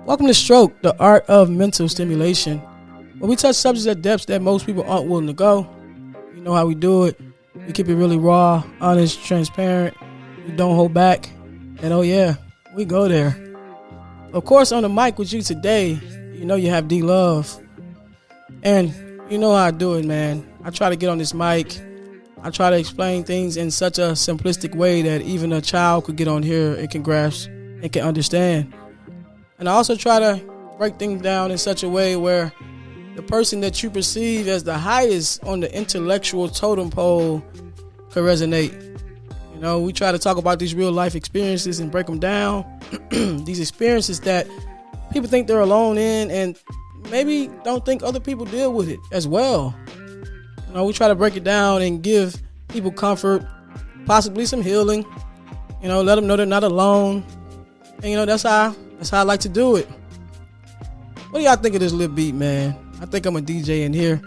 Welcome to Stroke, the art of mental stimulation, where we touch subjects at depths that most people aren't willing to go. You know how we do it. We keep it really raw, honest, transparent. We don't hold back. And oh yeah, we go there. Of course, on the mic with you today, you know you have D-Luv. And you know how I do it, man. I try to get on this mic. I try to explain things in such a simplistic way that even a child could get on here and can grasp and can understand. And I also try to break things down in such a way where the person that you perceive as the highest on the intellectual totem pole could resonate. You know, we try to talk about these real life experiences and break them down. These experiences that people think they're alone in and maybe don't think other people deal with it as well. You know, we try to break it down and give people comfort, possibly some healing. You know, let them know they're not alone. And you know, that's how I like to do it. What do y'all think of this little beat, man? I think I'm a DJ in here.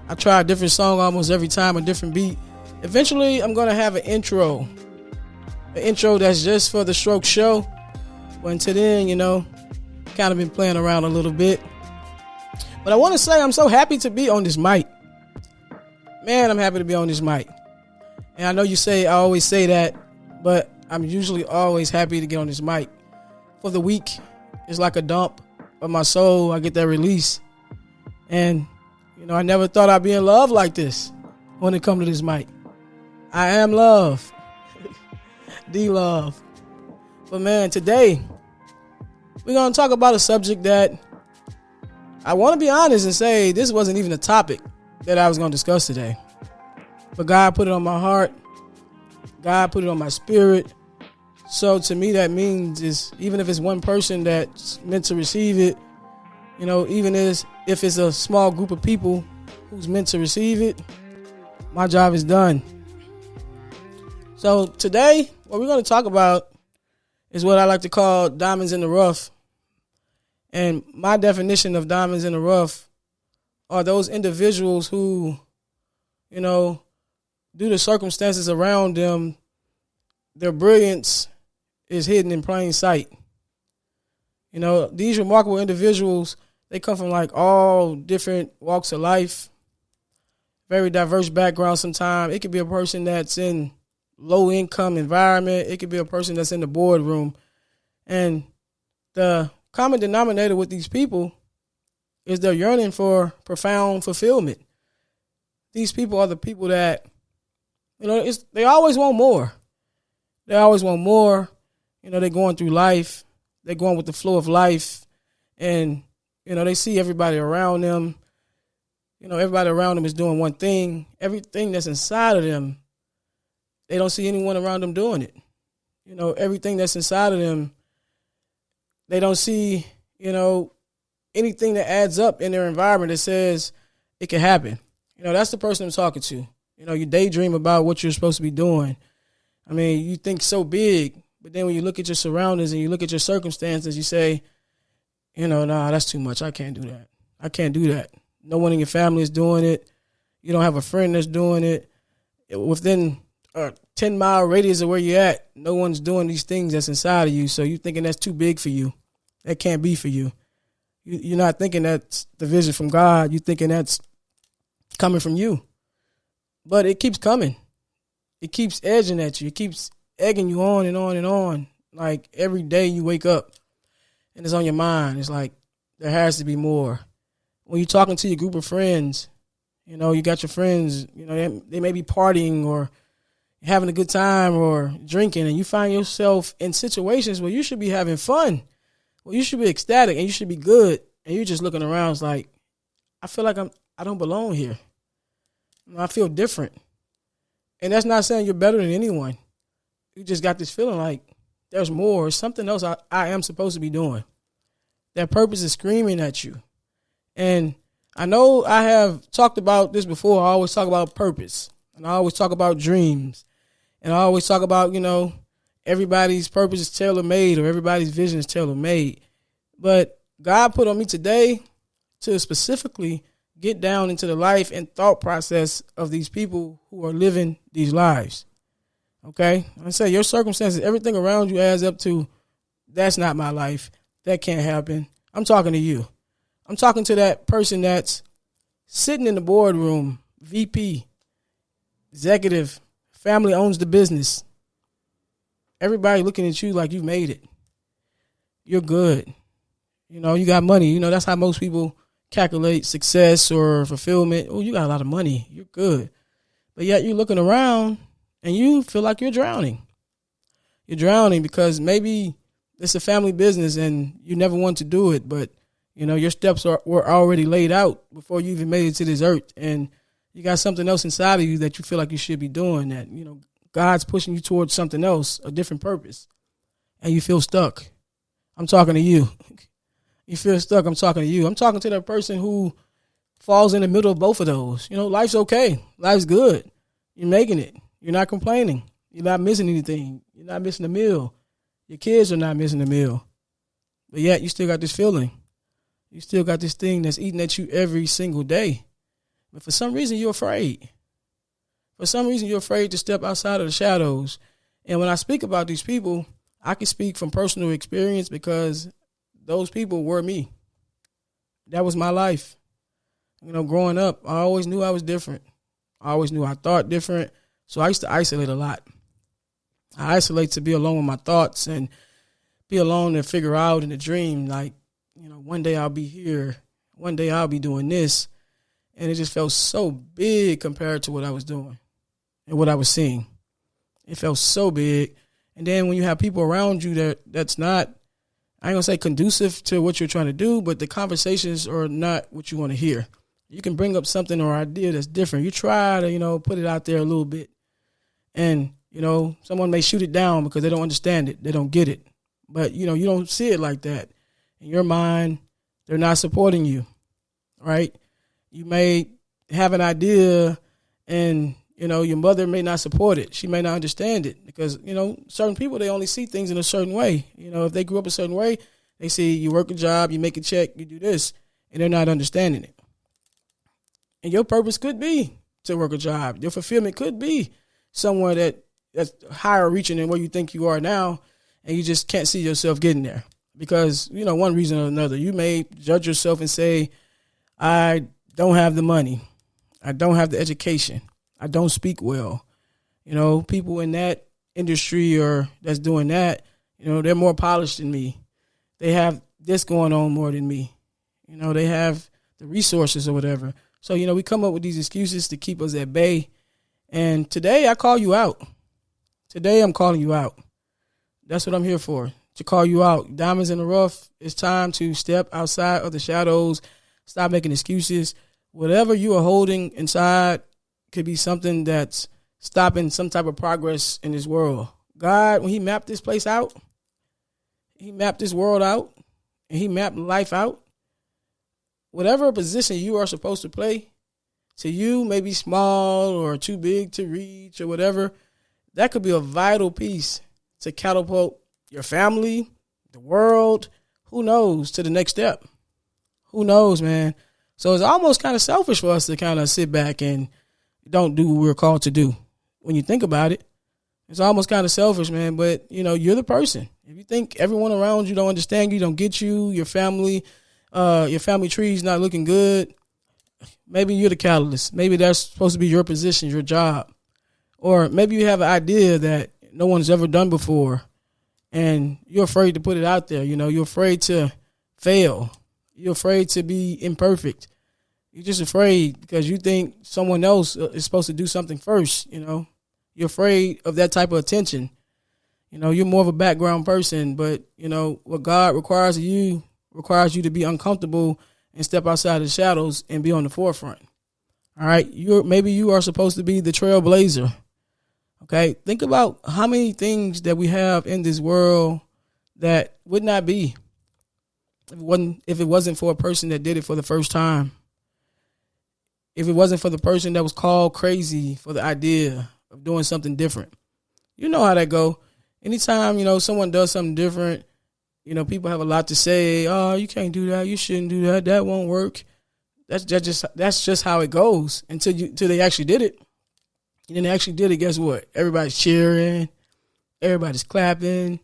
I try a different song almost every time, a different beat. Eventually, I'm going to have an intro. An intro that's just for the Stroke show. But until then, you know, kind of been playing around a little bit. But I want to say I'm so happy to be on this mic. Man, I'm happy to be on this mic. And I know you say, I always say that, but I'm usually always happy to get on this mic. For the week, it's like a dump of my soul. I get that release. And, you know, I never thought I'd be in love like this when it comes to this mic. I am love. D-Luv. But, man, today, we're going to talk about a subject that I want to be honest and say this wasn't even a topic that I was going to discuss today. But God put it on my heart. God put it on my spirit. So to me, that means is even if it's one person that's meant to receive it, you know, even if it's a small group of people who's meant to receive it, my job is done. So today, what we're going to talk about is what I like to call diamonds in the rough. And my definition of diamonds in the rough are those individuals who, you know, due to circumstances around them, their brilliance is hidden in plain sight. You know, these remarkable individuals, they come from like all different walks of life, very diverse backgrounds sometimes. It could be a person that's in low income environment. It could be a person that's in the boardroom. And the common denominator with these people is their yearning for profound fulfillment. These people are the people that, you know, they always want more. They always want more. You know, they're going through life. They're going with the flow of life. And, you know, they see everybody around them. You know, everybody around them is doing one thing. Everything that's inside of them, they don't see anyone around them doing it. You know, everything that's inside of them, they don't see, you know, anything that adds up in their environment that says it can happen. You know, that's the person I'm talking to. You know, you daydream about what you're supposed to be doing. I mean, you think so big. But then when you look at your surroundings and you look at your circumstances, you say, you know, nah, that's too much. I can't do that. I can't do that. No one in your family is doing it. You don't have a friend that's doing it. Within a 10-mile radius of where you're at, no one's doing these things that's inside of you. So you're thinking that's too big for you. That can't be for you. You're not thinking that's the vision from God. You're thinking that's coming from you. But it keeps coming. It keeps edging at you. It keeps egging you on and on and on. Like every day you wake up and it's on your mind. It's like there has to be more. When you're talking to your group of friends, you know, you got your friends, you know, they may be partying or having a good time or drinking, and you find yourself in situations where you should be having fun, where you should be ecstatic and you should be good, and you're just looking around. It's like, I feel like I don't belong here. I feel different. And that's not saying you're better than anyone. You just got this feeling like there's more, something else I am supposed to be doing. That purpose is screaming at you. And I know I have talked about this before. I always talk about purpose. And I always talk about dreams. And I always talk about, you know, everybody's purpose is tailor-made or everybody's vision is tailor-made. But God put on me today to specifically get down into the life and thought process of these people who are living these lives. Okay? I say your circumstances, everything around you adds up to, that's not my life. That can't happen. I'm talking to you. I'm talking to that person that's sitting in the boardroom, VP, executive, family owns the business. Everybody looking at you like you made it. You're good. You got money. That's how most people calculate success or fulfillment. Oh, you got a lot of money. You're good. But yet you're looking around and you feel like you're drowning. You're drowning because maybe it's a family business and you never want to do it, but your steps were already laid out before you even made it to this earth, and you got something else inside of you that you feel like you should be doing, that God's pushing you towards something else, a different purpose, and you feel stuck. I'm talking to you. You feel stuck. I'm talking to you. I'm talking to that person who falls in the middle of both of those. Life's okay. Life's good. You're making it. You're not complaining. You're not missing anything. You're not missing a meal. Your kids are not missing a meal. But yet you still got this feeling. You still got this thing that's eating at you every single day. But for some reason, you're afraid. For some reason, you're afraid to step outside of the shadows. And when I speak about these people, I can speak from personal experience because those people were me. That was my life. Growing up, I always knew I was different. I always knew I thought different. So I used to isolate a lot. I isolate to be alone with my thoughts and be alone and figure out in a dream, like, one day I'll be here. One day I'll be doing this. And it just felt so big compared to what I was doing and what I was seeing. It felt so big. And then when you have people around you that's not, I ain't gonna say conducive to what you're trying to do, but the conversations are not what you want to hear. You can bring up something or idea that's different. You try to, put it out there a little bit. And, someone may shoot it down because they don't understand it. They don't get it. But, you don't see it like that. In your mind, they're not supporting you, right? You may have an idea and, your mother may not support it. She may not understand it because, certain people, they only see things in a certain way. If they grew up a certain way, they see you work a job, you make a check, you do this, and they're not understanding it. And your purpose could be to work a job. Your fulfillment could be somewhere that's higher reaching than where you think you are now, and you just can't see yourself getting there. Because, one reason or another, you may judge yourself and say, I don't have the money. I don't have the education. I don't speak well. People in that industry or that's doing that, they're more polished than me. They have this going on more than me. They have the resources or whatever. So, we come up with these excuses to keep us at bay. And today I call you out. Today I'm calling you out. That's what I'm here for. To call you out. Diamonds in the rough. It's time to step outside of the shadows. Stop making excuses. Whatever you are holding inside could be something that's stopping some type of progress in this world. God, when he mapped this place out, he mapped this world out, and he mapped life out. Whatever position you are supposed to play, to you may be small or too big to reach or whatever, that could be a vital piece to catapult your family, the world, who knows, to the next step. Who knows, man? So it's almost kind of selfish for us to kind of sit back and don't do what we're called to do. When you think about it, it's almost kind of selfish, man. But, you're the person. If you think everyone around you don't understand you, don't get you, your family tree is not looking good, maybe you're the catalyst. Maybe that's supposed to be your position, your job. Or maybe you have an idea that no one's ever done before, and you're afraid to put it out there. You're afraid to fail. You're afraid to be imperfect. You're just afraid because you think someone else is supposed to do something first. You're afraid of that type of attention. You're more of a background person, but what God requires of you requires you to be uncomfortable and step outside the shadows and be on the forefront. All right. Maybe you are supposed to be the trailblazer. Okay. Think about how many things that we have in this world that would not be if it wasn't for a person that did it for the first time. If it wasn't for the person that was called crazy for the idea of doing something different. You know how that go. Anytime, someone does something different, people have a lot to say. Oh, you can't do that. You shouldn't do that. That won't work. That's just how it goes until they actually did it. And then they actually did it. Guess what? Everybody's cheering, everybody's clapping,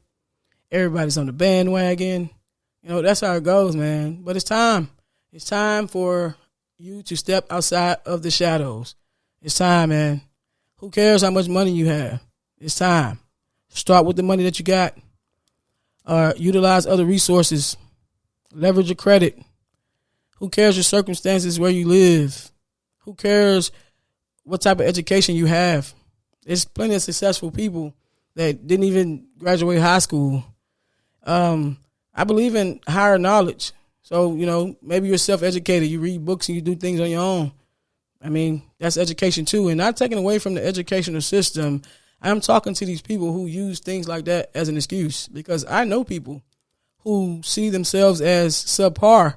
everybody's on the bandwagon. That's how it goes, man. But it's time. It's time for you to step outside of the shadows. It's time, man. Who cares how much money you have? It's time. Start with the money that you got. Utilize other resources. Leverage your credit. Who cares your circumstances, where you live? Who cares what type of education you have? There's plenty of successful people that didn't even graduate high school. I believe in higher knowledge. So, maybe you're self-educated. You read books and you do things on your own. I mean, that's education too. And not taking away from the educational system. I'm talking to these people who use things like that as an excuse, because I know people who see themselves as subpar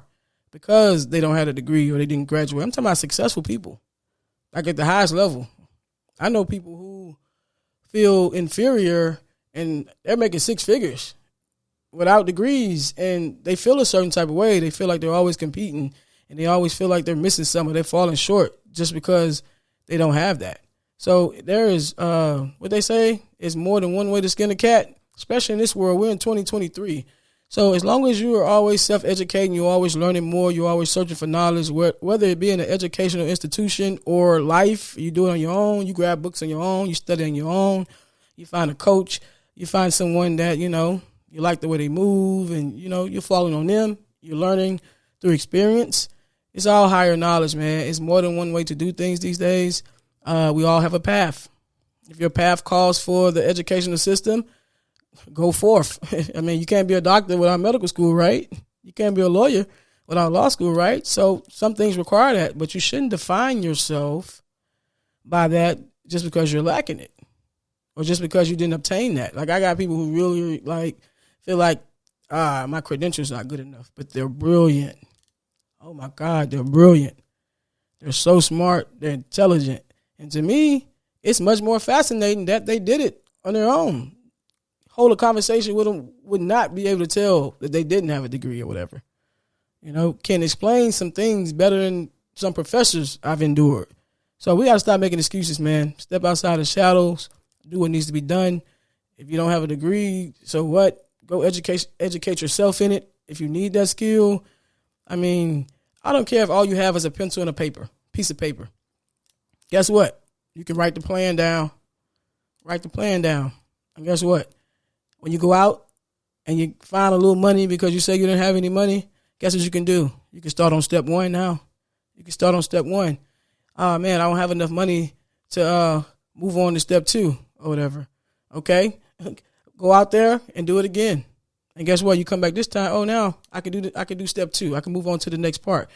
because they don't have a degree or they didn't graduate. I'm talking about successful people, like at the highest level. I know people who feel inferior and they're making six figures without degrees, and they feel a certain type of way. They feel like they're always competing, and they always feel like they're missing something. They're falling short just because they don't have that. So there is, what they say, is more than one way to skin a cat, especially in this world. We're in 2023. So as long as you are always self-educating, you're always learning more, you're always searching for knowledge, whether it be in an educational institution or life, you do it on your own, you grab books on your own, you study on your own, you find a coach, you find someone that, you like the way they move, and, you're following on them, you're learning through experience. It's all higher knowledge, man. It's more than one way to do things these days. We all have a path. If your path calls for the educational system, go forth. I mean, you can't be a doctor without medical school, right? You can't be a lawyer without law school, right? So some things require that, but you shouldn't define yourself by that just because you're lacking it or just because you didn't obtain that. Like, I got people who really feel like, my credentials not good enough, but they're brilliant. Oh my God, they're brilliant. They're so smart. They're intelligent. And to me, it's much more fascinating that they did it on their own. Hold a conversation with them would not be able to tell that they didn't have a degree or whatever. Can explain some things better than some professors I've endured. So we got to stop making excuses, man. Step outside the shadows. Do what needs to be done. If you don't have a degree, so what? Go educate yourself in it. If you need that skill, I mean, I don't care if all you have is a pencil and a piece of paper. Guess what? You can write the plan down. And guess what? When you go out and you find a little money because you say you didn't have any money, guess what you can do? You can start on step one now. Oh, man, I don't have enough money to move on to step two or whatever. Okay? Go out there and do it again. And guess what? You come back this time, oh, now I can do step two. I can move on to the next part.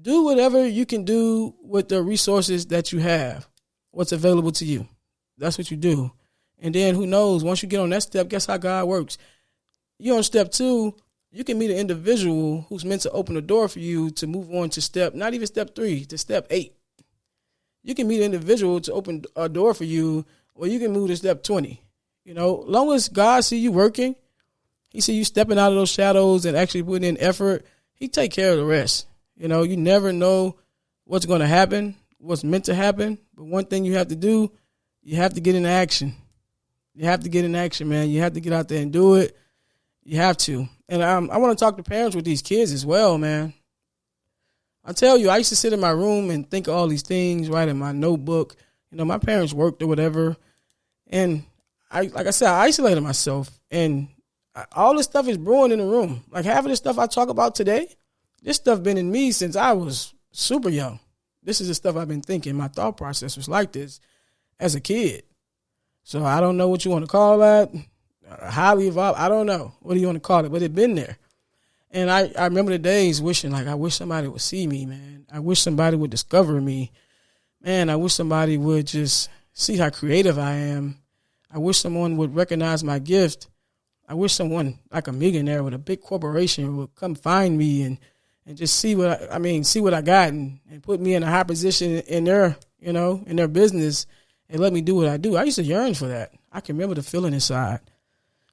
Do whatever you can do with the resources that you have, what's available to you. That's what you do. And then who knows, once you get on that step, guess how God works? You're on step two, you can meet an individual who's meant to open a door for you to move on to not even step 3, to step 8. You can meet an individual to open a door for you, or you can move to step 20. Long as God see you working, he see you stepping out of those shadows and actually putting in effort, he take care of the rest. You never know what's going to happen, what's meant to happen. But one thing you have to do, you have to get in action. You have to get in action, man. You have to get out there and do it. You have to. And I want to talk to parents with these kids as well, man. I tell you, I used to sit in my room and think of all these things, write in my notebook. My parents worked or whatever. And like I said, I isolated myself. And all this stuff is brewing in the room. Like half of the stuff I talk about today, this stuff been in me since I was super young. This is the stuff I've been thinking. My thought process was like this as a kid. So I don't know what you want to call that. Highly evolved. I don't know. What do you want to call it? But it been there. And I remember the days wishing, I wish somebody would see me, man. I wish somebody would discover me. Man, I wish somebody would just see how creative I am. I wish someone would recognize my gift. I wish someone like a millionaire with a big corporation would come find me and just see what I got and put me in a high position in their business and let me do what I do. I used to yearn for that. I can remember the feeling inside.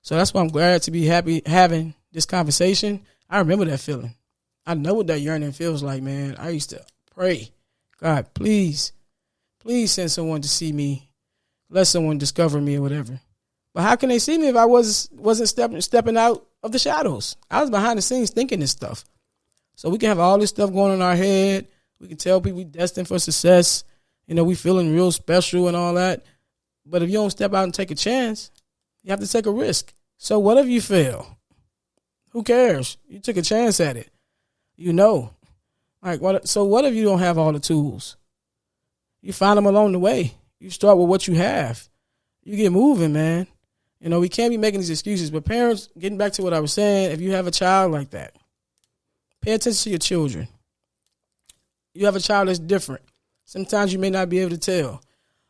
So that's why I'm glad to be happy having this conversation. I remember that feeling. I know what that yearning feels like, man. I used to pray, God, please send someone to see me. Let someone discover me or whatever. But how can they see me if I wasn't stepping out of the shadows? I was behind the scenes thinking this stuff. So we can have all this stuff going on in our head. We can tell people we're destined for success. We feeling real special and all that. But if you don't step out and take a chance, you have to take a risk. So what if you fail? Who cares? You took a chance at it. So what if you don't have all the tools? You find them along the way. You start with what you have. You get moving, man. We can't be making these excuses. But parents, getting back to what I was saying, if you have a child like that, pay attention to your children. You have a child that's different. Sometimes you may not be able to tell.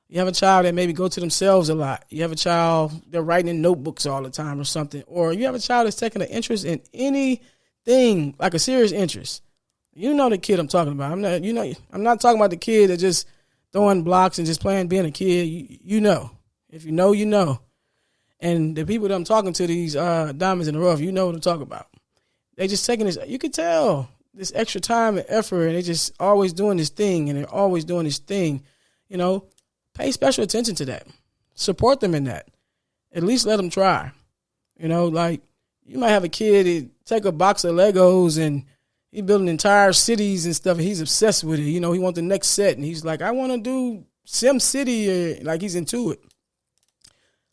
You have a child that maybe go to themselves a lot. You have a child they're writing in notebooks all the time or something. Or you have a child that's taking an interest in anything, like a serious interest. You know the kid I'm talking about. I'm not talking about the kid that just throwing blocks and just playing being a kid. You know. If you know, you know. And the people that I'm talking to, these diamonds in the rough, you know what I'm talking about. They just taking this, you can tell this extra time and effort, and they just always doing this thing, and they're always doing this thing. Pay special attention to that. Support them in that. At least let them try. Like you might have a kid that take a box of Legos and he building entire cities and stuff, and he's obsessed with it. He wants the next set, and he's like, I want to do Sim City, like he's into it.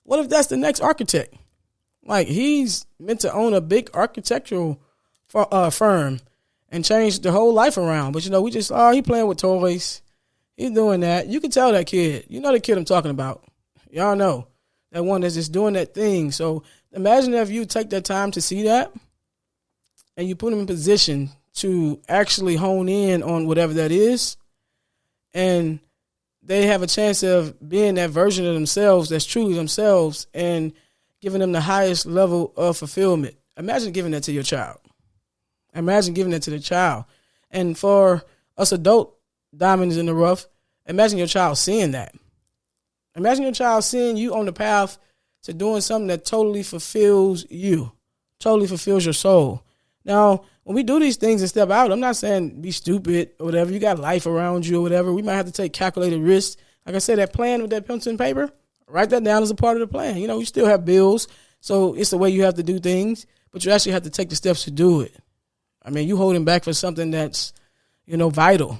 What if that's the next architect? Like he's meant to own a big architectural firm and change the whole life around. But we just, he playing with toys. He's doing that. You can tell that kid. You know the kid I'm talking about. Y'all know that one that's just doing that thing. So imagine if you take that time to see that and you put him in position to actually hone in on whatever that is, and they have a chance of being that version of themselves that's truly themselves and giving them the highest level of fulfillment. Imagine giving that to your child. Imagine giving that to the child. And for us adult diamonds in the rough, imagine your child seeing that. Imagine your child seeing you on the path to doing something that totally fulfills you, totally fulfills your soul. Now, when we do these things and step out, I'm not saying be stupid or whatever. You got life around you or whatever. We might have to take calculated risks. Like I said, that plan with that pencil and paper, write that down as a part of the plan. You still have bills, so it's the way you have to do things, but you actually have to take the steps to do it. You holding back for something that's, vital.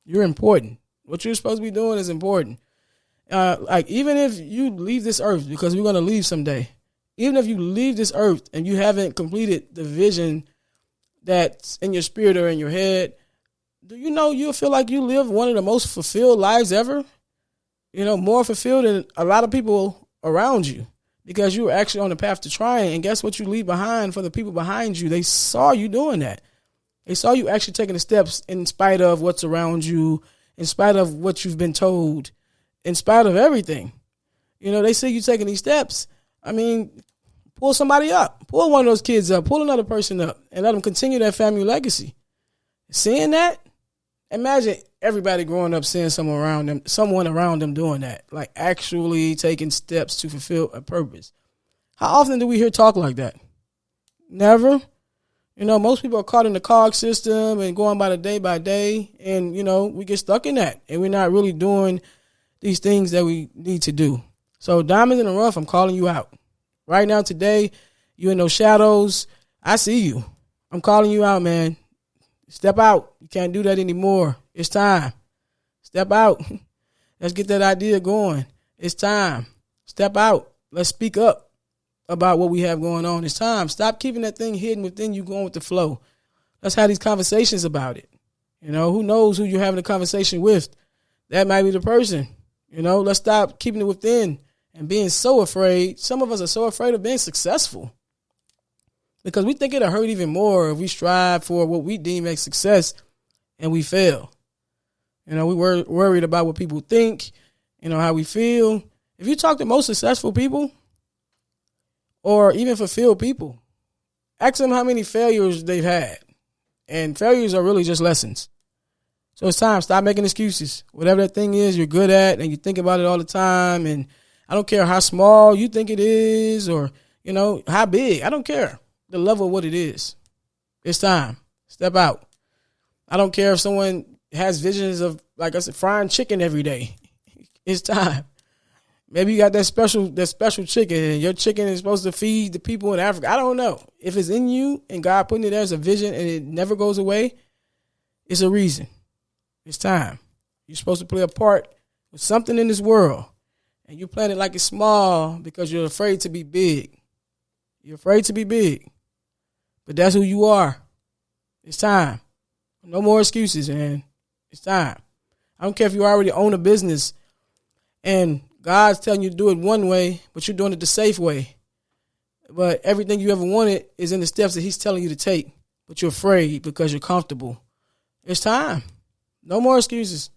You're important. What you're supposed to be doing is important. Even if you leave this earth, because we're going to leave someday, even if you leave this earth and you haven't completed the vision that's in your spirit or in your head, do you know you'll feel like you live one of the most fulfilled lives ever? More fulfilled than a lot of people around you, because you were actually on the path to trying. And guess what you leave behind for the people behind you? They saw you doing that. They saw you actually taking the steps in spite of what's around you, in spite of what you've been told, in spite of everything. They see you taking these steps. Pull somebody up. Pull one of those kids up. Pull another person up and let them continue that family legacy. Seeing that, imagine everybody growing up seeing someone around them doing that, like actually taking steps to fulfill a purpose. How often do we hear talk like that? Never. Most people are caught in the cog system and going by the day, and, we get stuck in that, and we're not really doing these things that we need to do. So diamonds in the rough, I'm calling you out. Right now, today, you in those shadows. I see you. I'm calling you out, man. Step out. You can't do that anymore. It's time. Step out. Let's get that idea going. It's time. Step out. Let's speak up about what we have going on. It's time. Stop keeping that thing hidden within you, going with the flow. Let's have these conversations about it. Who knows who you're having a conversation with? That might be the person. Let's stop keeping it within and being so afraid. Some of us are so afraid of being successful because we think it'll hurt even more if we strive for what we deem as success and we fail. We were worried about what people think, how we feel. If you talk to most successful people or even fulfilled people, ask them how many failures they've had. And failures are really just lessons. So it's time. Stop making excuses. Whatever that thing is you're good at and you think about it all the time, and I don't care how small you think it is or, how big. I don't care the level of what it is. It's time. Step out. I don't care if someone has visions of, like I said, frying chicken every day. It's time. Maybe you got that special chicken, and your chicken is supposed to feed the people in Africa. I don't know. If it's in you and God putting it there as a vision and it never goes away, it's a reason. It's time. You're supposed to play a part with something in this world, and you plan it like it's small because you're afraid to be big. You're afraid to be big, but that's who you are. It's time. No more excuses, man. It's time. I don't care if you already own a business and God's telling you to do it one way, but you're doing it the safe way. But everything you ever wanted is in the steps that he's telling you to take, but you're afraid because you're comfortable. It's time. No more excuses.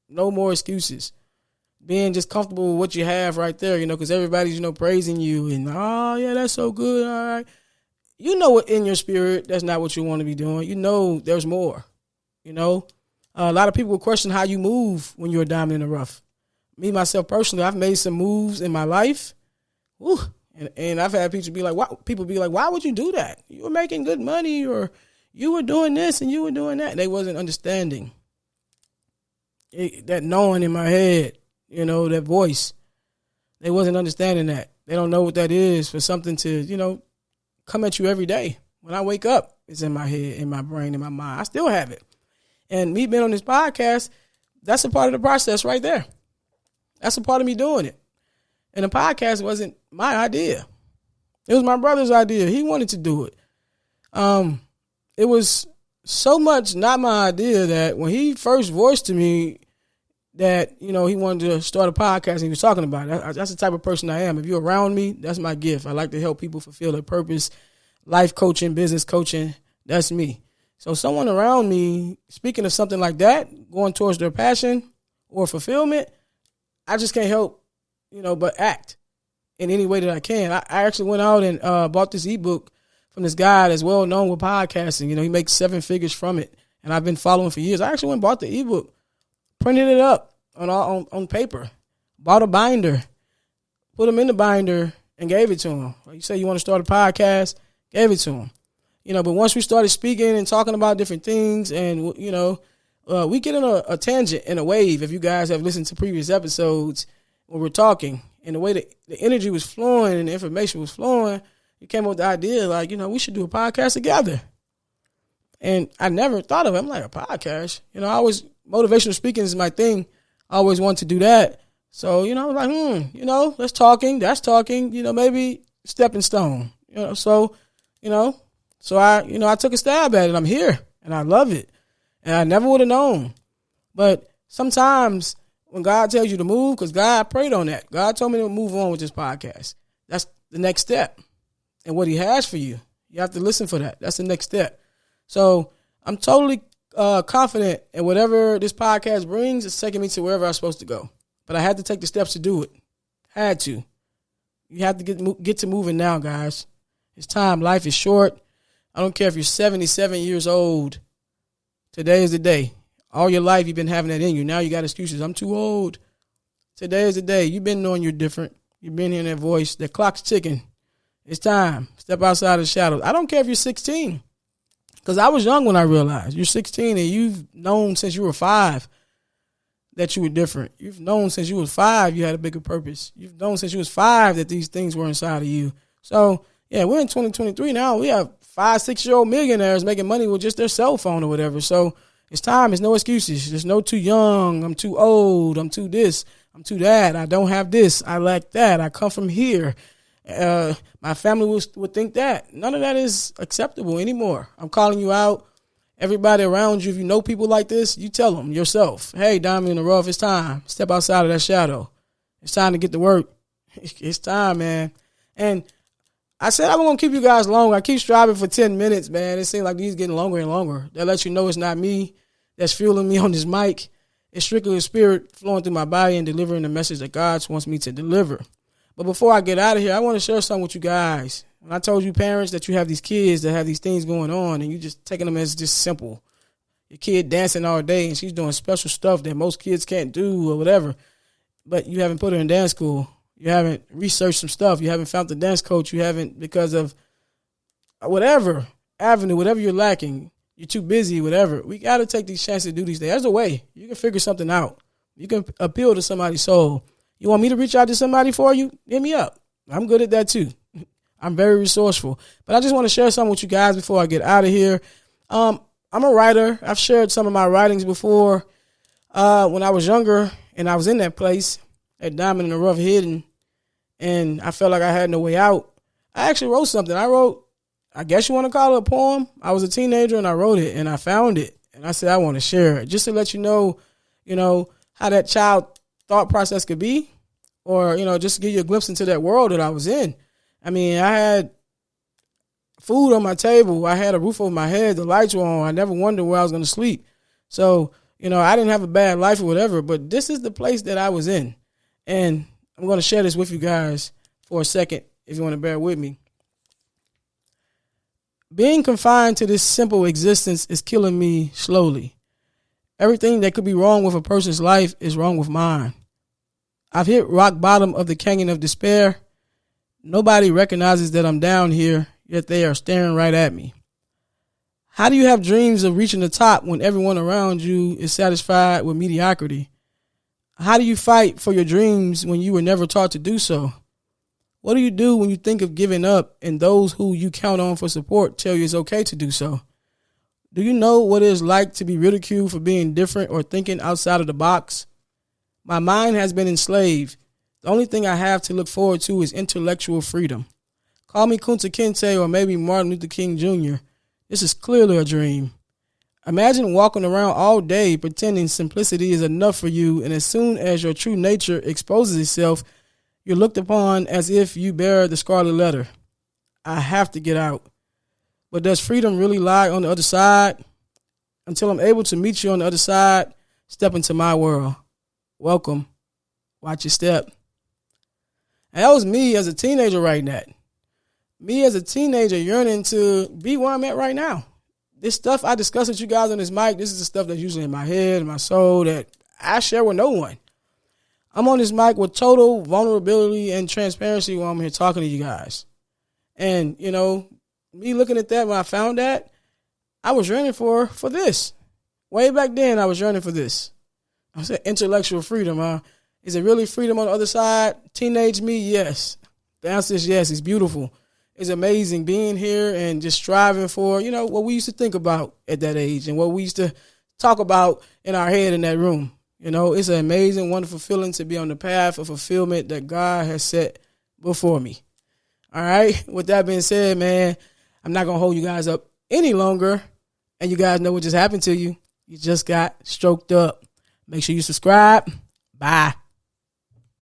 No more excuses. Being just comfortable with what you have right there, because everybody's, praising you and, oh, yeah, that's so good. All right. You know what in your spirit, that's not what you want to be doing. You know there's more. A lot of people will question how you move when you're a diamond in the rough. Me, myself, personally, I've made some moves in my life. Woo, and I've had people be like, why would you do that? You were making good money, or you were doing this and you were doing that. They wasn't understanding that knowing in my head, that voice. They wasn't understanding that. They don't know what that is for something to, come at you every day. When I wake up, it's in my head, in my brain, in my mind. I still have it. And me being on this podcast, that's a part of the process right there. That's a part of me doing it. And the podcast wasn't my idea. It was my brother's idea. He wanted to do it. It was so much not my idea that when he first voiced to me that, he wanted to start a podcast and he was talking about it. That's the type of person I am. If you're around me, that's my gift. I like to help people fulfill their purpose. Life coaching, business coaching, that's me. So someone around me, speaking of something like that, going towards their passion or fulfillment, I just can't help, but act in any way that I can. I actually went out and bought this ebook from this guy that's well known with podcasting. He makes 7 figures from it, and I've been following for years. I actually went and bought the ebook, printed it up on paper, bought a binder, put him in the binder, and gave it to him. You say you want to start a podcast, gave it to him. But once we started speaking and talking about different things, and we get on a tangent and a wave. If you guys have listened to previous episodes where we're talking, and the way that the energy was flowing and the information was flowing, it came up with the idea we should do a podcast together. And I never thought of it. I'm like, a podcast? Motivational speaking is my thing. I always wanted to do that. So, I was like, that's talking. Maybe stepping stone. So I took a stab at it. I'm here and I love it. And I never would have known. But sometimes when God tells you to move, because God prayed on that. God told me to move on with this podcast. That's the next step. And what he has for you, you have to listen for that. That's the next step. So I'm totally confident in whatever this podcast brings. It's taking me to wherever I'm supposed to go. But I had to take the steps to do it. Had to. You have to get to moving now, guys. It's time. Life is short. I don't care if you're 77 years old. Today is the day. All your life you've been having that in you. Now you got excuses. I'm too old. Today is the day. You've been knowing you're different. You've been hearing that voice. The clock's ticking. It's time. Step outside of the shadows. I don't care if you're 16. Because I was young when I realized. You're 16 and you've known since you were 5 that you were different. You've known since you was 5 you had a bigger purpose. You've known since you was 5 that these things were inside of you. So, yeah, we're in 2023 now. We have 5-6-year-old millionaires making money with just their cell phone or whatever. So it's time. There's no excuses. There's no too young. I'm too old. I'm too this. I'm too that. I don't have this. I lack that. I come from here. My family would think that. None of that is acceptable anymore. I'm calling you out. Everybody around you, if you know people like this, you tell them yourself, hey, diamond in the rough, it's time. Step outside of that shadow. It's time to get to work. It's time, man. And I said I was going to keep you guys long. I keep striving for 10 minutes, man. It seems like these getting longer and longer. That lets you know it's not me that's fueling me on this mic. It's strictly the spirit flowing through my body and delivering the message that God wants me to deliver. But before I get out of here, I want to share something with you guys. When I told you parents that you have these kids that have these things going on and you just taking them as just simple. Your kid dancing all day and she's doing special stuff that most kids can't do or whatever. But you haven't put her in dance school. You haven't researched some stuff. You haven't found the dance coach. You haven't, because of whatever avenue, whatever you're lacking, you're too busy, whatever. We got to take these chances to do these things. There's a way. You can figure something out. You can appeal to somebody's soul. You want me to reach out to somebody for you? Hit me up. I'm good at that too. I'm very resourceful. But I just want to share something with you guys before I get out of here. I'm a writer. I've shared some of my writings before when I was younger and I was in that place at Diamond in the Rough hidden and I felt like I had no way out. I actually wrote something. I guess you want to call it a poem. I was a teenager and I wrote it and I found it and I said I want to share it just to let you know, how that child thought process could be, or, just to give you a glimpse into that world that I was in. I mean, I had food on my table. I had a roof over my head. The lights were on. I never wondered where I was going to sleep. So, I didn't have a bad life or whatever, but this is the place that I was in. And I'm going to share this with you guys for a second, if you want to bear with me. Being confined to this simple existence is killing me slowly. Everything that could be wrong with a person's life is wrong with mine. I've hit rock bottom of the canyon of despair. Nobody recognizes that I'm down here, yet they are staring right at me. How do you have dreams of reaching the top when everyone around you is satisfied with mediocrity? How do you fight for your dreams when you were never taught to do so? What do you do when you think of giving up and those who you count on for support tell you it's okay to do so? Do you know what it is like to be ridiculed for being different or thinking outside of the box? My mind has been enslaved. The only thing I have to look forward to is intellectual freedom. Call me Kunta Kinte or maybe Martin Luther King Jr. This is clearly a dream. Imagine walking around all day pretending simplicity is enough for you, and as soon as your true nature exposes itself, you're looked upon as if you bear the scarlet letter. I have to get out. But does freedom really lie on the other side? Until I'm able to meet you on the other side, step into my world. Welcome. Watch your step. And that was me as a teenager writing that. Me as a teenager yearning to be where I'm at right now. This stuff I discuss with you guys on this mic, this is the stuff that's usually in my head and my soul that I share with no one. I'm on this mic with total vulnerability and transparency while I'm here talking to you guys. And, me looking at that when I found that, I was yearning for this. Way back then, I was yearning for this. I said intellectual freedom. Is it really freedom on the other side? Teenage me, yes. The answer is yes. It's beautiful. It's amazing being here and just striving for, what we used to think about at that age and what we used to talk about in our head in that room. It's an amazing, wonderful feeling to be on the path of fulfillment that God has set before me. All right. With that being said, man, I'm not going to hold you guys up any longer. And you guys know what just happened to you. You just got stroked up. Make sure you subscribe. Bye.